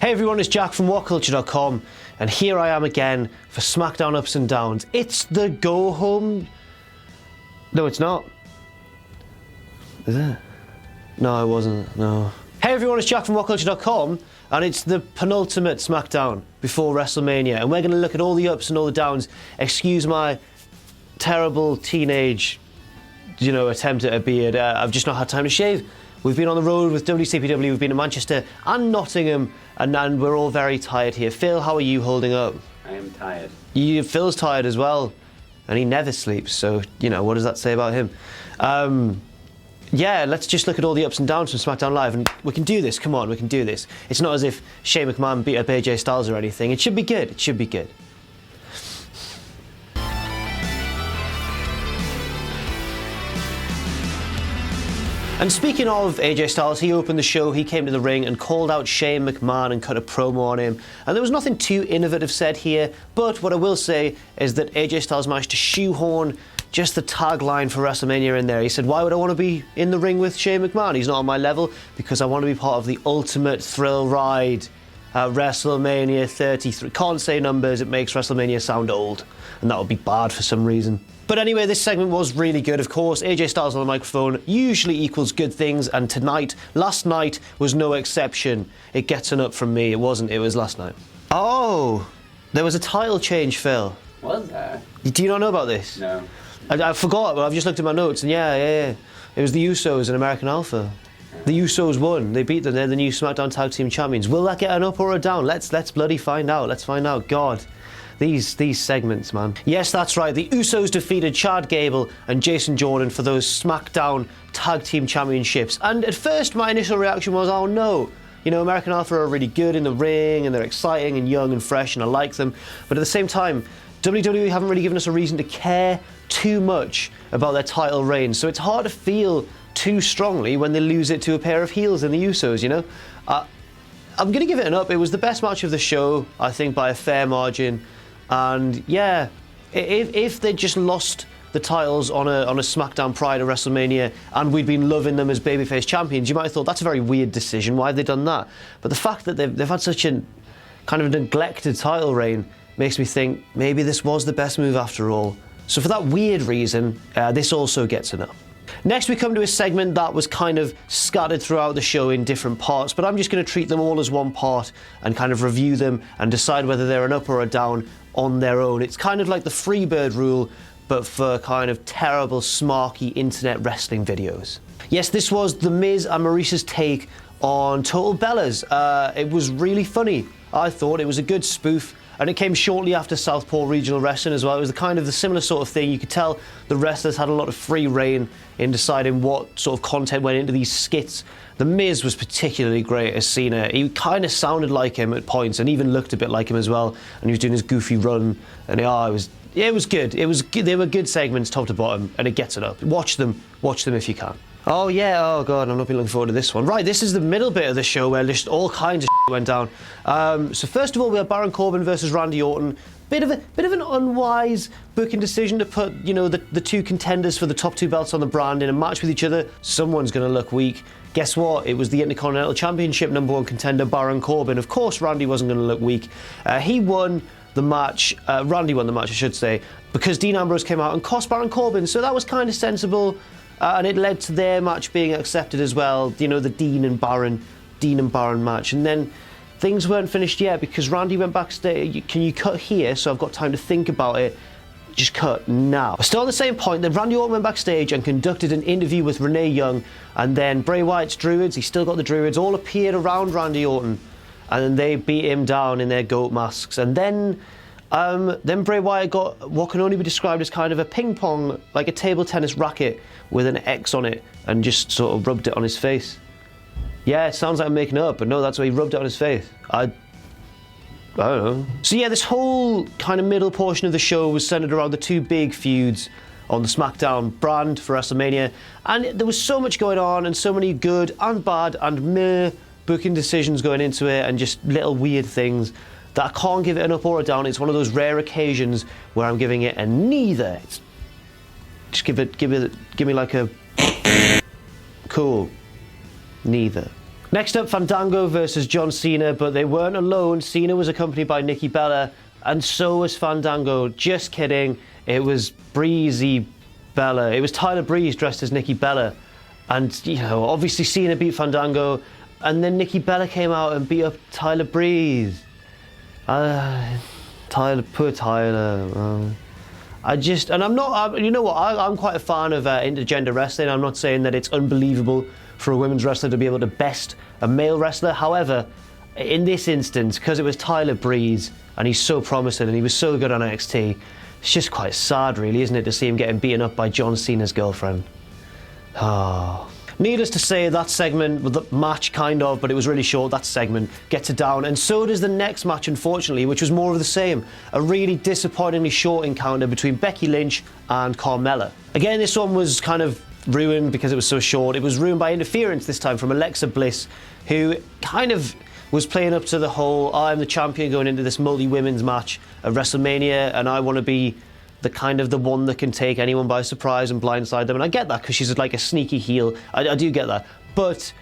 Hey everyone, it's Jack from WhatCulture.com, and here I am again for SmackDown Ups and Downs. It's the go home. No, it's not. Is it? No, it wasn't. No. Hey everyone, it's Jack from WhatCulture.com, and it's the penultimate SmackDown before WrestleMania, and we're going to look at all the ups and all the downs. Excuse my terrible teenage, attempt at a beard. I've just not had time to shave. We've been on the road with WCPW, we've been to Manchester and Nottingham, and we're all very tired here. Phil, how are you holding up? I am tired. Phil's tired as well, and he never sleeps, so, what does that say about him? Yeah, let's just look at all the ups and downs from SmackDown Live, and we can do this, come on, we can do this. It's not as if Shane McMahon beat up AJ Styles or anything. It should be good, it should be good. And speaking of AJ Styles, he opened the show, he came to the ring and called out Shane McMahon and cut a promo on him. And there was nothing too innovative said here, but what I will say is that AJ Styles managed to shoehorn just the tagline for WrestleMania in there. He said, why would I want to be in the ring with Shane McMahon? He's not on my level, because I want to be part of the ultimate thrill ride at WrestleMania 33. Can't say numbers, it makes WrestleMania sound old, and that would be bad for some reason. But anyway, this segment was really good, of course. AJ Styles on the microphone usually equals good things, and last night was no exception. It gets an up from me. It wasn't, it was last night. Oh, there was a title change, Phil. Was there? Do you not know about this? No. I forgot, but I've just looked at my notes, and yeah. It was the Usos and American Alpha. The Usos won. They beat them. They're the new SmackDown Tag Team Champions. Will that get an up or a down? Let's bloody find out. Let's find out. God. These segments, man. Yes, that's right. The Usos defeated Chad Gable and Jason Jordan for those SmackDown Tag Team Championships. And at first, my initial reaction was, oh no. American Alpha are really good in the ring, and they're exciting and young and fresh, and I like them. But at the same time, WWE haven't really given us a reason to care too much about their title reigns. So it's hard to feel too strongly when they lose it to a pair of heels in the Usos, I'm going to give it an up. It was the best match of the show, I think, by a fair margin. And yeah, if they just lost the titles on a SmackDown prior to WrestleMania and we'd been loving them as babyface champions, you might have thought that's a very weird decision. Why have they done that? But the fact that they've had such a kind of neglected title reign makes me think maybe this was the best move after all. So for that weird reason, this also gets an up. Next we come to a segment that was kind of scattered throughout the show in different parts, but I'm just going to treat them all as one part and kind of review them and decide whether they're an up or a down on their own. It's kind of like the Freebird rule, but for kind of terrible, smarky internet wrestling videos. Yes, this was The Miz and Maurice's take on Total Bellas. It was really funny. I thought it was a good spoof. And it came shortly after Southpaw Regional Wrestling as well. It was the similar sort of thing. You could tell the wrestlers had a lot of free reign in deciding what sort of content went into these skits. The Miz was particularly great as Cena. He kind of sounded like him at points and even looked a bit like him as well. And he was doing his goofy run. And it was good. They were good segments top to bottom, and it gets it up. Watch them if you can. Oh yeah, oh god, I'm not been looking forward to this one. Right, this is the middle bit of the show where just all kinds of went down. So first of all, we have Baron Corbin versus Randy Orton. Bit of an unwise booking decision to put, the two contenders for the top two belts on the brand in a match with each other. Someone's going to look weak. Guess what? It was the Intercontinental Championship #1 contender, Baron Corbin. Of course, Randy wasn't going to look weak. He won the match, Randy won the match, I should say, because Dean Ambrose came out and cost Baron Corbin, so that was kind of sensible. And it led to their match being accepted as well, the Dean and Baron match. And then things weren't finished yet because Randy went backstage. Can you cut here so I've got time to think about it? Just cut now. Still on the same point, then Randy Orton went backstage and conducted an interview with Renee Young, and then Bray Wyatt's Druids, he's still got the Druids, all appeared around Randy Orton, and then they beat him down in their goat masks. And then Bray Wyatt got what can only be described as kind of a ping pong, like a table tennis racket with an X on it, and just sort of rubbed it on his face. Yeah, it sounds like I'm making it up, but no, that's why he rubbed it on his face. I don't know. So yeah, this whole kind of middle portion of the show was centered around the two big feuds on the SmackDown brand for WrestleMania, and there was so much going on and so many good and bad and meh booking decisions going into it, and just little weird things that I can't give it an up or a down. It's one of those rare occasions where I'm giving it a neither. Just give me like a cool neither. Next up, Fandango versus John Cena, but they weren't alone. Cena was accompanied by Nikki Bella, and so was Fandango. Just kidding. It was Breezy Bella. It was Tyler Breeze dressed as Nikki Bella. And, you know, obviously Cena beat Fandango, and then Nikki Bella came out and beat up Tyler Breeze. Poor Tyler. You know what, I'm quite a fan of intergender wrestling. I'm not saying that it's unbelievable for a women's wrestler to be able to best a male wrestler. However, in this instance, because it was Tyler Breeze, and he's so promising and he was so good on NXT, it's just quite sad, really, isn't it, to see him getting beaten up by John Cena's girlfriend. Oh. Needless to say, that segment, the match kind of, but it was really short, that segment gets it down. And so does the next match, unfortunately, which was more of the same. A really disappointingly short encounter between Becky Lynch and Carmella. Again, this one was kind of ruined because it was so short. It was ruined by interference this time from Alexa Bliss, who kind of was playing up to the whole, I'm the champion going into this multi-women's match at WrestleMania, and I want to be the one that can take anyone by surprise and blindside them. And I get that because she's like a sneaky heel. I do get that. But,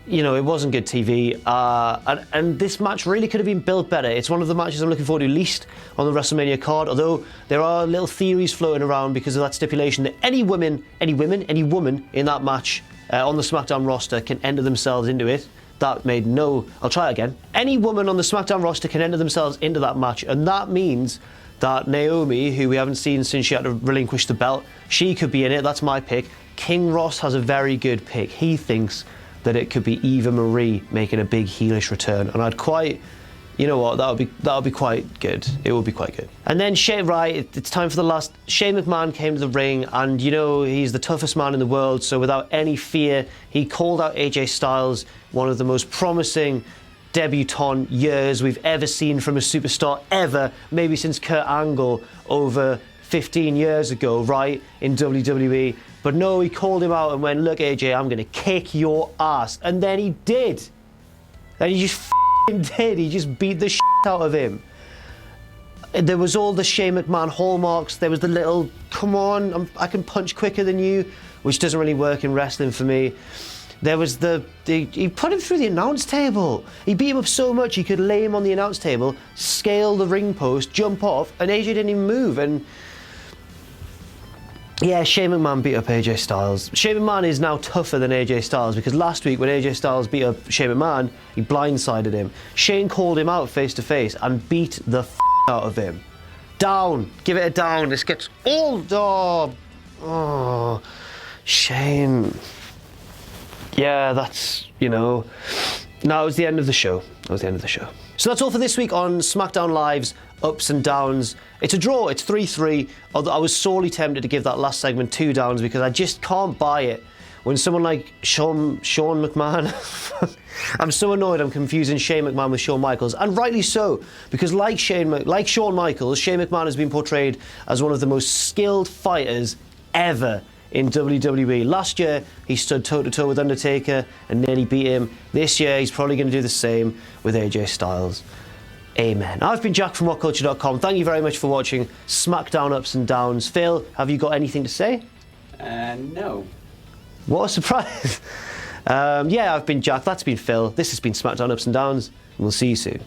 you know, it wasn't good TV. And this match really could have been built better. It's one of the matches I'm looking forward to least on the WrestleMania card, although there are little theories floating around because of that stipulation that any woman in that match on the SmackDown roster can enter themselves into it. That made no... I'll try again. Any woman on the SmackDown roster can enter themselves into that match, and that means that Naomi, who we haven't seen since she had to relinquish the belt, she could be in it. That's my pick. King Ross has a very good pick. He thinks that it could be Eva Marie making a big heelish return, and I'd quite... You know what, that would be quite good. It would be quite good. And then it's time for the last. Shane McMahon came to the ring, and you know he's the toughest man in the world, so without any fear, he called out AJ Styles, one of the most promising debutante years we've ever seen from a superstar ever, maybe since Kurt Angle over 15 years ago, right, in WWE. But no, he called him out and went, look AJ, I'm gonna kick your ass. And then he did. And he just did. He just beat the shit out of him. There was all the Shane McMahon hallmarks. There was the little, come on, I can punch quicker than you, which doesn't really work in wrestling for me. There was he put him through the announce table. He beat him up so much he could lay him on the announce table, scale the ring post, jump off, and AJ didn't even move. And yeah, Shane McMahon beat up AJ Styles. Shane McMahon is now tougher than AJ Styles because last week when AJ Styles beat up Shane McMahon, he blindsided him. Shane called him out face to face and beat the out of him. Down. Give it a down. This gets all... Oh, Shane. Yeah, that's, you know... No, it was the end of the show. So that's all for this week on SmackDown Live's Ups and Downs. It's a draw, it's 3-3, although I was sorely tempted to give that last segment 2 downs because I just can't buy it when someone like Sean McMahon... I'm so annoyed I'm confusing Shane McMahon with Shawn Michaels, and rightly so, because like Shawn Michaels, Shane McMahon has been portrayed as one of the most skilled fighters ever in WWE. Last year, he stood toe-to-toe with Undertaker and nearly beat him. This year, he's probably going to do the same with AJ Styles. Amen. I've been Jack from WhatCulture.com. Thank you very much for watching SmackDown Ups and Downs. Phil, have you got anything to say? No. What a surprise. Yeah, I've been Jack. That's been Phil. This has been SmackDown Ups and Downs. And we'll see you soon.